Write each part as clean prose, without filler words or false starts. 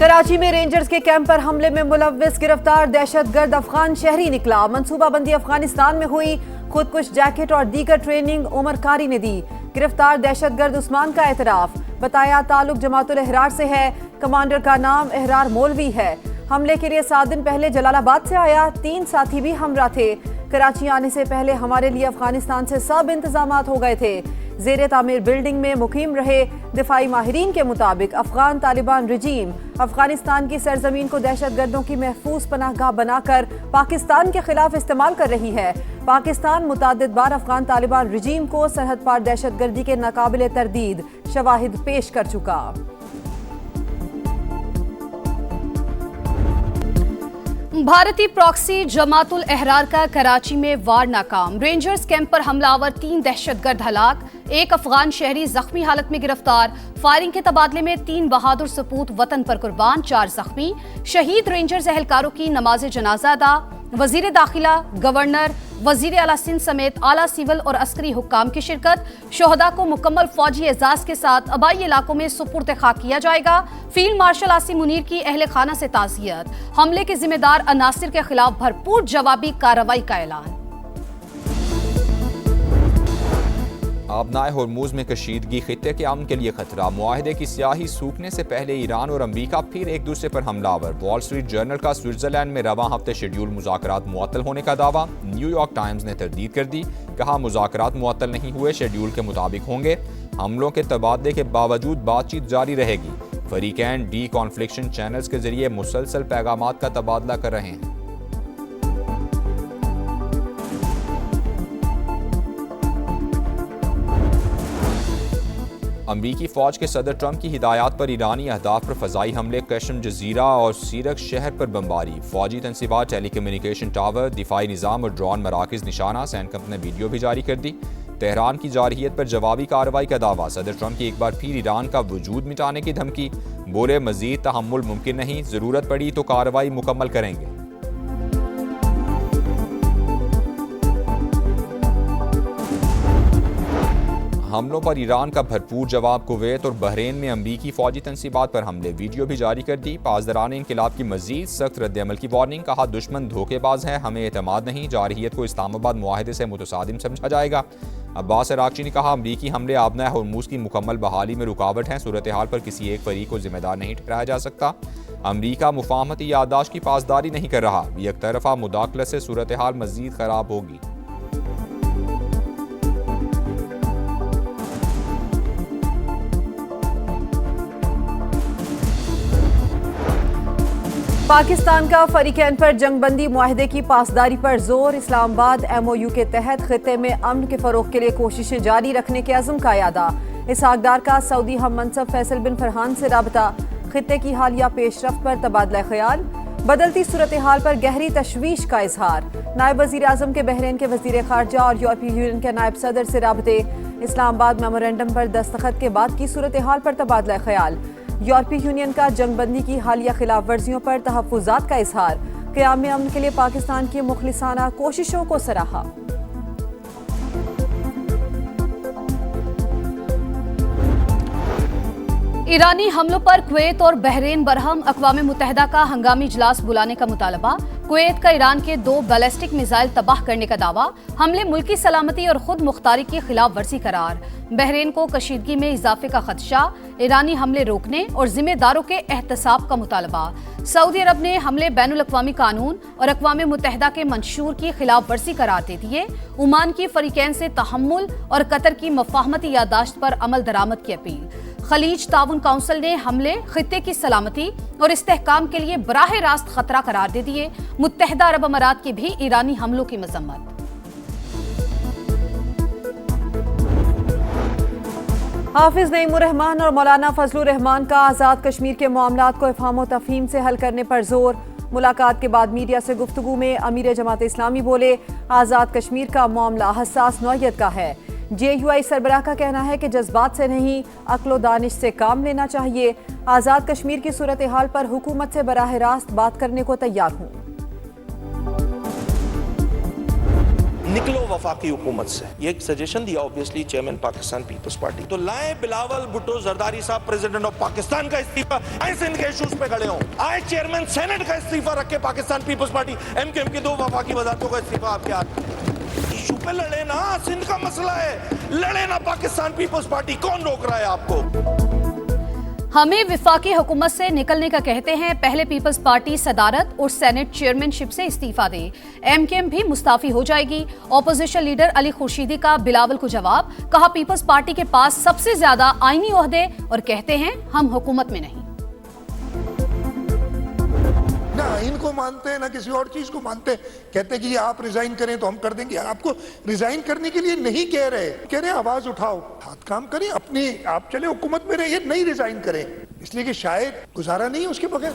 कराची में रेंजर्स के कैंप पर हमले में मुलव्विस गिरफ्तार दहशतगर्द अफगान शहरी निकला। मंसूबाबंदी अफगानिस्तान में हुई, खुदकुश जैकेट और दीगर ट्रेनिंग उमर कारी ने दी। गिरफ्तार दहशतगर्द उस्मान का एतराफ, बताया ताल्लुक जमातुल अहरार से है। कमांडर का नाम अहरार मौलवी है। हमले के लिए 7 दिन पहले जलालाबाद से आया, 3 साथी भी हमरा थे। कराची आने से पहले हमारे लिए अफगानिस्तान से सब इंतजामात हो गए थे। ज़ेरे तामीर बिल्डिंग में मुकीम रहे। दिफाई माहिरीन के मुताबिक अफगान तालिबान रजीम अफगानिस्तान की सरजमीन को दहशतगर्दों की महफूज पनाहगाह बनाकर पाकिस्तान के खिलाफ इस्तेमाल कर रही है। पाकिस्तान मुतअद्दिद बार अफगान तालिबान रजीम को सरहद पार दहशतगर्दी के नाकाबिले तरदीद शवाहिद पेश कर चुका। भारतीय प्रॉक्सी जमातुल अहरार का कराची में वार नाकाम। रेंजर्स कैंप पर हमलावर 3 दहशतगर्द हलाक, 1 अफगान शहरी जख्मी हालत में गिरफ्तार। फायरिंग के तबादले में 3 बहादुर सपूत वतन पर कुर्बान, 4 जख्मी। शहीद रेंजर्स एहलकारों की नमाज जनाजा अदा। वजीर दाखिला, गवर्नर, वजीर आला सिंध समेत आला सिविल और अस्करी हुक्काम की शिरकत। शोहदा को मुकम्मल फौजी एजाज के साथ आबाई इलाकों में सुपुर्द खाक किया जाएगा। फील्ड मार्शल आसिम मुनीर की अहले खाना से ताज़ियत। हमले के जिम्मेदार अनासिर के खिलाफ भरपूर जवाबी कार्रवाई का ऐलान। आबनाए होर्मुज में कशीदगी, खित्ते के अमन के लिए खतरा। मुआहदे की स्याही सूखने से पहले ईरान और अमरीका फिर एक दूसरे पर हमलावर। वॉल स्ट्रीट जर्नल का स्विट्जरलैंड में रवां हफ्ते शेड्यूल मुज़ाकरात मुअत्तल होने का दावा। न्यूयॉर्क टाइम्स ने तरदीद कर दी, कहा मुज़ाकरात मुअत्तल नहीं हुए, शेड्यूल के मुताबिक होंगे। हमलों के तबादले के बावजूद बातचीत जारी रहेगी। फरीकैन डी कॉन्फ्लिक्शन चैनल्स के जरिए मुसलसल पैगामात का तबादला कर रहे हैं। अमरीकी फ़ौज के सदर ट्रंप की हिदायत पर ईरानी अहदाफ पर फ़ज़ाई हमले, कश्म जजीरा और सीरक शहर पर बमबारी। फ़ौजी तनसीबात, टेली कम्युनिकेशन टावर, दिफाई निज़ाम और ड्रोन मराकज़ निशाना। सैनकम्प ने वीडियो भी जारी कर दी। तेहरान की जारहियत पर जवाबी कार्रवाई का दावा। सदर ट्रंप की एक बार फिर ईरान का वजूद मिटाने की धमकी। बोले मज़ीद तहम्मुल मुमकिन नहीं, ज़रूरत पड़ी तो कार्रवाई मुकम्मल करेंगे। हमलों पर ईरान का भरपूर जवाब। कुवैत और बहरीन में अमरीकी फ़ौजी तनसीबात पर हमले, वीडियो भी जारी कर दी। पासदारान इनकलाब की मजीद सख्त रद्दअमल की वार्निंग। कहा दुश्मन धोखेबाज है, हमें एतमाद नहीं। जारहियत को इस्लामाबाद मुआहदे से मुतसादिम समझा जाएगा। अब्बास अरागची ने कहा अमरीकी हमले आबनाए होर्मुज की मुकम्मल बहाली में रुकावट हैं। सूरत हाल पर किसी एक फरीक को जिम्मेदार नहीं ठहराया जा सकता। अमरीका मुफाहमती याददाश्त की पासदारी नहीं कर रहा। एक तरफा मुदाखलत से सूरत हाल मजीद खराब होगी। पाकिस्तान का फरीकैन पर जंगबंदी मुआहदे की पासदारी पर जोर। इस्लामाबाद MOU के तहत खित्ते में अमन के फरोग के लिए कोशिशें जारी रखने के अज़्म का यादा। इसहाकदार का सऊदी हम मनसब फैसल बिन फरहान से राबता। खित्ते की हालिया पेशरफ्त पर तबादला ख्याल। बदलती सूरत हाल पर गहरी तशवीश का इजहार। नायब वज़ीर आज़म के बहरीन के वज़ीर ख़ारजा और यूरोपीय यूनियन के नायब सदर से राबते। इस्लामाबाद मेमोरेंडम पर दस्तखत के बाद की सूरत हाल पर तबादला ख्याल। यूरोपीय यूनियन का जंगबंदी की हालिया खिलाफ वर्जियों पर तहफ़्फ़ुज़ात का इजहार। क़याम अमन के लिए पाकिस्तान की मुखलिसाना कोशिशों को सराहा। ईरानी हमलों पर कुवैत और बहरीन बरहम। अक़वाम मुत्तहिदा का हंगामी इजलास बुलाने का मुतालबा। कुवैत का ईरान के 2 बैलिस्टिक मिसाइल तबाह करने का दावा। हमले मुल्की सलामती और खुद मुख्तारी की खिलाफ वर्जी करार। बहरीन को कशीदगी में इजाफे का खदशा। ईरानी हमले रोकने और जिम्मेदारों के एहतसाब का मुतालबा। सऊदी अरब ने हमले बैनुल अक़वामी कानून और अक़वाम मुत्तहिदा के मंशूर की खिलाफ वर्जी करार दे दिए। ओमान की फरीकैन से तहम्मुल और कतर की मुफाहमती यादाश्त पर अमल दरामद की अपील। खलीज ताउन काउंसिल ने हमले खित्ते की सलामती और इस्तेहकाम के लिए बराह रास्त खतरा करार दे दिए। मुत्तहिदा अरब अमारात की भी ईरानी हमलों की मजम्मत। हाफिज नईमुर रहमान और मौलाना फजलुर रहमान का आज़ाद कश्मीर के मामलात को इफ़हाम व तफ़हीम से हल करने पर जोर। मुलाकात के बाद मीडिया से गुफ्तगू में अमीर जमात इस्लामी बोले, आज़ाद कश्मीर का मामला हसास नौयत का है। JUI सरबराह का कहना है कि जज्बात से नहीं, अक्लो दानिश से काम लेना चाहिए। आज़ाद कश्मीर की सूरत हाल पर हुकूमत से बराह रास्त बात करने को तैयार हूँ। निकलो वफाकी हुकूमत से, ये एक सजेशन दिया ऑब्वियसली चेयरमैन पाकिस्तान पीपल्स पार्टी, तो लाएं बिलावल भुट्टो जरदारी साहब प्रेसिडेंट ऑफ पाकिस्तान का इस्तीफा, आए सिंध के इश्यूज पे खड़े हों, आए चेयरमैन सेनेट का इस्तीफा रख के पाकिस्तान पीपल्स पार्टी MKM की 2 वफाकी वजारतों का इस्तीफा आपके हाथ। इशू पे लड़े ना, सिंध का मसला है, लड़े ना पाकिस्तान पीपल्स पार्टी, कौन रोक रहा है आपको? हमें विफाकी हुकूमत से निकलने का कहते हैं, पहले पीपल्स पार्टी सदारत और सेनेट चेयरमैनशिप से इस्तीफा दे, MKM भी मुस्ताफी हो जाएगी। ऑपोजिशन लीडर अली खुर्शीदी का बिलावल को जवाब, कहा पीपल्स पार्टी के पास सबसे ज्यादा आईनी ओहदे और कहते हैं हम हुकूमत में नहीं। ना इनको मानते हैं ना किसी और चीज को मानते हैं, कहते हैं कि आप रिजाइन करें तो हम कर देंगे। आपको रिजाइन करने के लिए नहीं कह रहे आवाज उठाओ, हाथ काम करें, अपनी आप चले हुकूमत में रहिए, नहीं रिजाइन करें, इसलिए कि शायद गुजारा नहीं है उसके बगैर।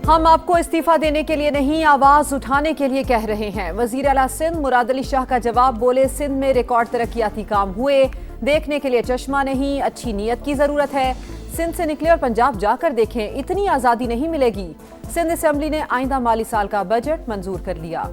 हम आपको इस्तीफा देने के लिए नहीं, आवाज उठाने के लिए कह रहे हैं। वजीर आला सिंध मुराद अली शाह का जवाब, बोले सिंध में रिकॉर्ड तरक्याती काम हुए, देखने के लिए चश्मा नहीं, अच्छी नीयत की जरूरत है। सिंध से निकले और पंजाब जाकर देखें, इतनी आजादी नहीं मिलेगी। सिंध असेंबली ने आइंदा माली साल का बजट मंजूर कर लिया।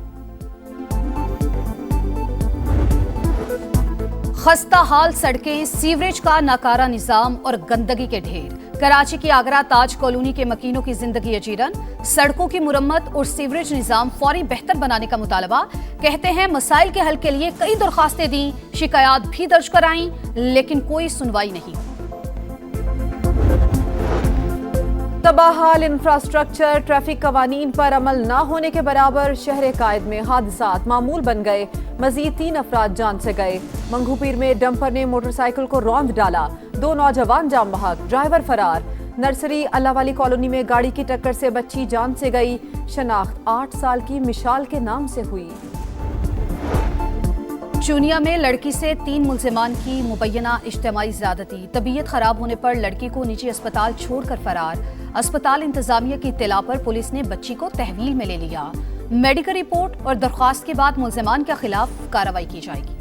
खस्ता हाल सड़कें, सीवरेज का नाकारा निजाम और गंदगी के ढेर। कराची की आगरा ताज कॉलोनी के मकीनों की जिंदगी अजीरन। सड़कों की मुरम्मत और सीवरेज निजाम फौरी बेहतर बनाने का मुतालबा। कहते हैं मसाइल के हल के लिए कई दरखास्तें दी, शिकायत भी दर्ज कराई, लेकिन कोई सुनवाई नहीं। तबाहाल इंफ्रास्ट्रक्चर, ट्रैफिक कवानीन पर अमल न होने के बराबर। शहर कायद में हादसात मामूल बन गए, मजीद 3 अफराद जान से गए। मंगूपीर में डंपर ने मोटरसाइकिल को रौंद डाला, 2 नौजवान जाम बहक, ड्राइवर फरार। नर्सरी अल्लाह वाली कॉलोनी में गाड़ी की टक्कर से बच्ची जान से गई। शनाख्त 8 साल की मिशाल के नाम से हुई। चूनिया में लड़की से 3 मुल्जिमान की मुबैना इज्तिमाई ज़्यादती। तबीयत खराब होने पर लड़की को निजी अस्पताल छोड़कर फरार। अस्पताल इंतजामिया की इत्तला पर पुलिस ने बच्ची को तहवील में ले लिया। मेडिकल रिपोर्ट और दरख्वास्त के बाद मुल्जिमान के खिलाफ कार्रवाई की जाएगी।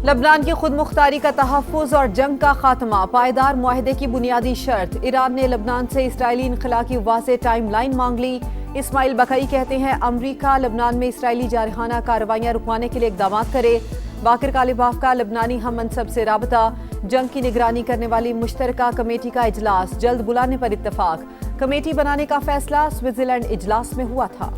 लबनान की खुद मुख्तारी का तहफ़्फ़ुज़ और जंग का खात्मा पायदार मुआहदे की बुनियादी शर्त। ईरान ने लबनान से इसराइली इनखला की वाज़ेह टाइम लाइन मांग ली। इस्माइल बकई कहते हैं अमरीका लबनान में इसराइली जारहाना कार्रवाइयाँ रुकवाने के लिए इक़दाम करे। बाकिर कालिबाफ का लबनानी हम मनसब से राबता। जंग की निगरानी करने वाली मुश्तरका कमेटी का इजलास जल्द बुलाने पर इत्तफाक। कमेटी बनाने का फैसला स्विट्जरलैंड इजलास में हुआ था।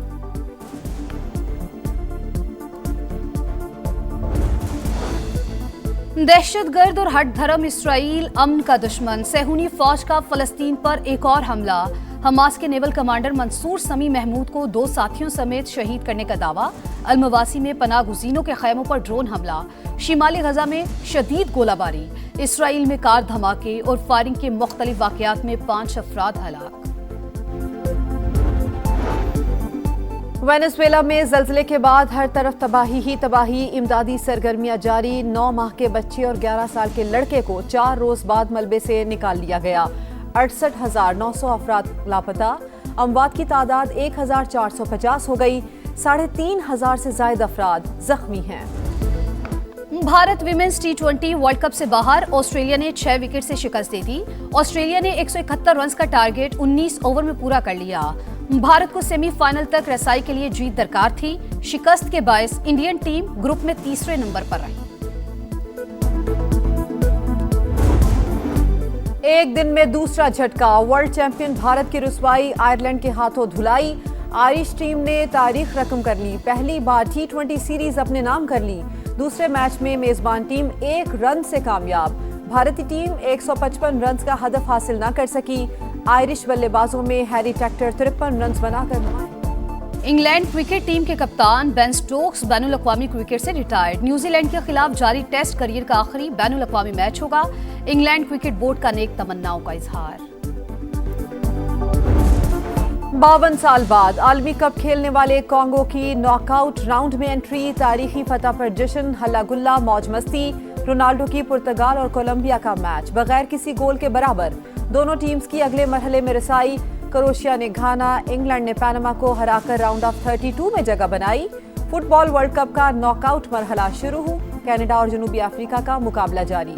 दहशतगर्द और हट धर्म इसराइल अमन का दुश्मन। सेहूनी फौज का फलस्तीन पर एक और हमला। हमास के नेवल कमांडर मंसूर समी महमूद को 2 साथियों समेत शहीद करने का दावा। अलमवासी में पनाह गुज़ीनों के खैमों पर ड्रोन हमला। शिमाली गजा में शदीद गोलाबारी। इसराइल में कार धमाके और फायरिंग के मुख्तलिफ वाक़यात में 5 अफराद हलाक। वेनेजुएला में ज़ल्ज़ले के बाद हर तरफ तबाही ही तबाही। इमदादी सरगर्मियां जारी। 9 माह के बच्चे और 11 साल के लड़के को 4 रोज बाद मलबे से निकाल लिया गया। 68,900 अफराद लापता। अमवात की तादाद 1,450 हो गई। 3,500 से ज्यादा अफराद जख्मी हैं। Bharat women's T20 world cup से बाहर। ऑस्ट्रेलिया ने 6 विकेट से शिकस्त दे दी। ऑस्ट्रेलिया ने 171 रन का टारगेट 19 ओवर में पूरा कर लिया। भारत को सेमीफाइनल तक रसाई के लिए जीत दरकार थी। शिकस्त के बायस इंडियन टीम ग्रुप में 3रे नंबर पर रही। एक दिन में दूसरा झटका। वर्ल्ड चैंपियन भारत की रुसवाई आयरलैंड के हाथों धुलाई। आयरिश टीम ने तारीख रकम कर ली। पहली बार T20 सीरीज अपने नाम कर ली। दूसरे मैच में मेजबान टीम 1 रन से कामयाब। भारतीय टीम 155 रन का हदफ हासिल न कर सकी। आयरिश बल्लेबाजों में हैरी टैक्टर 53 रन बनाकर नुमाया। इंग्लैंड क्रिकेट टीम के कप्तान बेन स्टोक्स बैनुल अक़वामी क्रिकेट से रिटायर्ड। न्यूजीलैंड के खिलाफ जारी टेस्ट करियर का आखिरी बैनुल अक़वामी मैच होगा। इंग्लैंड क्रिकेट बोर्ड का नेक तमन्नाओं का इजहार। 52 साल बाद आलमी कप खेलने वाले कांगो की नॉकआउट राउंड में एंट्री। तारीखी फतह पर जश्न, हल्ला गुल्ला, मौज मस्ती। रोनाल्डो की पुर्तगाल और कोलंबिया का मैच बगैर किसी गोल के बराबर। दोनों टीम्स की अगले मरहले में रसाई। क्रोएशिया ने घाना, इंग्लैंड ने पैनामा को हराकर राउंड ऑफ 32 में जगह बनाई। फुटबॉल वर्ल्ड कप का नॉकआउट मरहला शुरू हुआ। कनाडा और जनूबी अफ्रीका का मुकाबला जारी।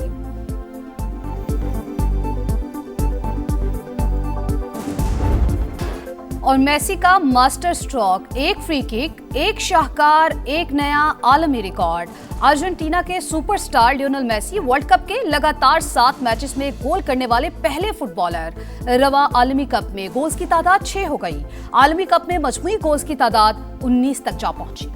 और मेसी का मास्टर स्ट्रोक, एक फ्री किक, एक शाहकार, एक नया आलमी रिकॉर्ड। अर्जेंटीना के superstar Lionel Messi World Cup के लगातार 7 मैचेस में गोल करने वाले पहले फुटबॉलर। रवा आलमी कप में गोल्स की तादाद 6 हो गई। आलमी कप में मजमूई गोल्स की तादाद 19 तक जा पहुंची।